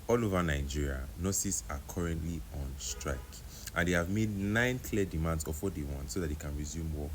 All over Nigeria, nurses are currently on strike, and they have made 9 clear demands of what they want so that they can resume work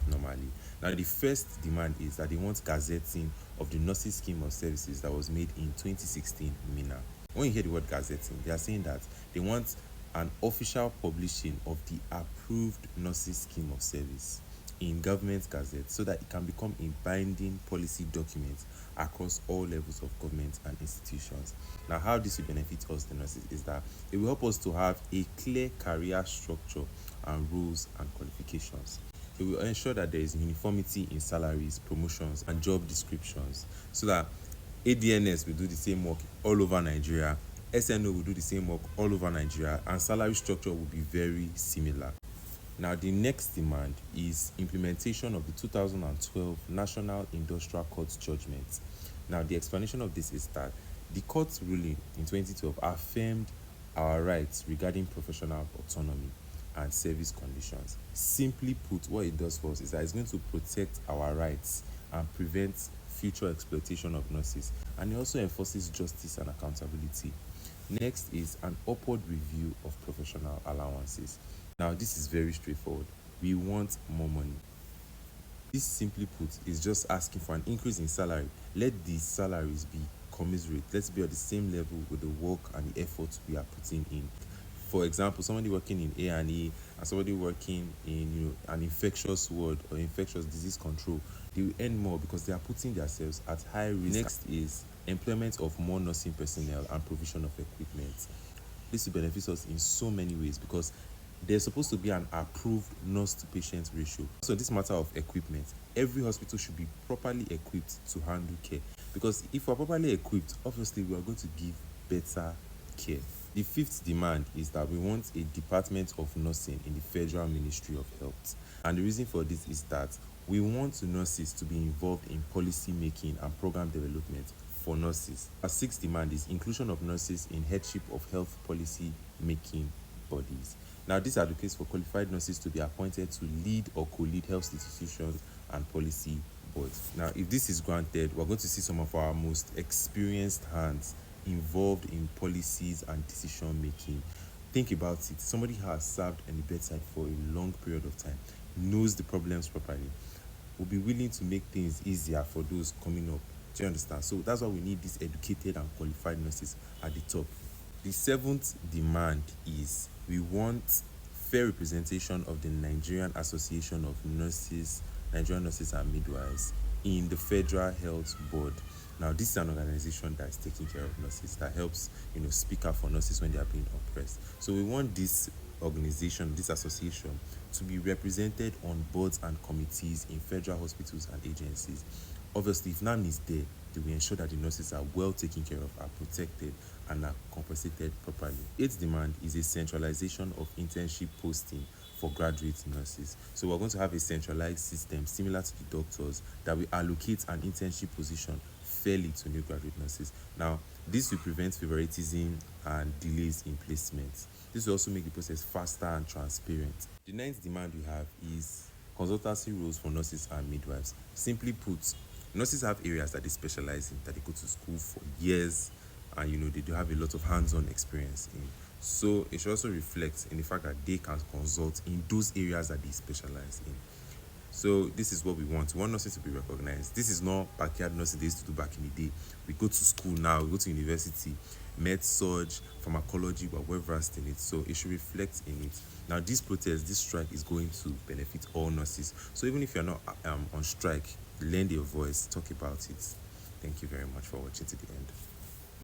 normally. Now, the first demand is that they want gazetting of the nurses scheme of services that was made in 2016 MINA. When you hear the word gazetting, they are saying that they want an official publishing of the approved nurses scheme of service in government gazette so that it can become a binding policy document across all levels of government and institutions. Now, how this will benefit us, the nurses, is that it will help us to have a clear career structure and rules and qualifications. It will ensure that there is uniformity in salaries, promotions, and job descriptions so that ADNS will do the same work all over Nigeria, SNO will do the same work all over Nigeria, and salary structure will be very similar. Now, the next demand is implementation of the 2012 National Industrial Court judgment. Now, the explanation of this is that the court's ruling in 2012 affirmed our rights regarding professional autonomy and service conditions. Simply put, what it does for us is that it's going to protect our rights and prevent future exploitation of nurses, and it also enforces justice and accountability. Next is an upward review of professional allowances. Now, this is very straightforward. We want more money. This, simply put, is just asking for an increase in salary. Let the salaries be commensurate. Let's be at the same level with the work and the effort we are putting in. For example, somebody working in A&E and somebody working in an infectious ward or infectious disease control, they will earn more because they are putting themselves at high risk. Next is employment of more nursing personnel and provision of equipment. This will benefit us in so many ways because there's supposed to be an approved nurse to patient ratio. So this matter of equipment, every hospital should be properly equipped to handle care, because if we're properly equipped, obviously we are going to give better care. The fifth demand is that we want a department of nursing in the Federal Ministry of Health, and the reason for this is that we want nurses to be involved in policy making and program development for nurses. Our sixth demand is inclusion of nurses in headship of health policy making bodies. Now, this advocates for qualified nurses to be appointed to lead or co-lead health institutions and policy boards. Now, if this is granted, we're going to see some of our most experienced hands involved in policies and decision making. Think about it. Somebody who has served on the bedside for a long period of time, knows the problems properly, will be willing to make things easier for those coming up. Do you understand? So that's why we need these educated and qualified nurses at the top. The seventh demand is we want fair representation of the Nigerian Association of Nurses, Nigerian Nurses and Midwives in the Federal Health Board. Now, this is an organization that is taking care of nurses, that helps, speak up for nurses when they are being oppressed. So we want this organization, this association, to be represented on boards and committees in federal hospitals and agencies. Obviously, if NANNM is there, they will ensure that the nurses are well taken care of, are protected, and are compensated properly. Eighth demand is a centralization of internship posting for graduate nurses. So we're going to have a centralized system similar to the doctors that will allocate an internship position fairly to new graduate nurses. Now, this will prevent favoritism and delays in placements. This will also make the process faster and transparent. The ninth demand we have is consultancy roles for nurses and midwives. Simply put, nurses have areas that they specialize in, that they go to school for years, and they do have a lot of hands-on experience in. So it should also reflect in the fact that they can consult in those areas that they specialize in. So this is what we want. We want nurses to be recognized. This is not backyard nursing they used to do back in the day. We go to school now, we go to university, med surg, pharmacology, we're well versed in it. So it should reflect in it. Now, this protest, this strike is going to benefit all nurses. So even if you're not on strike, lend your voice, talk about it. Thank you very much for watching to the end.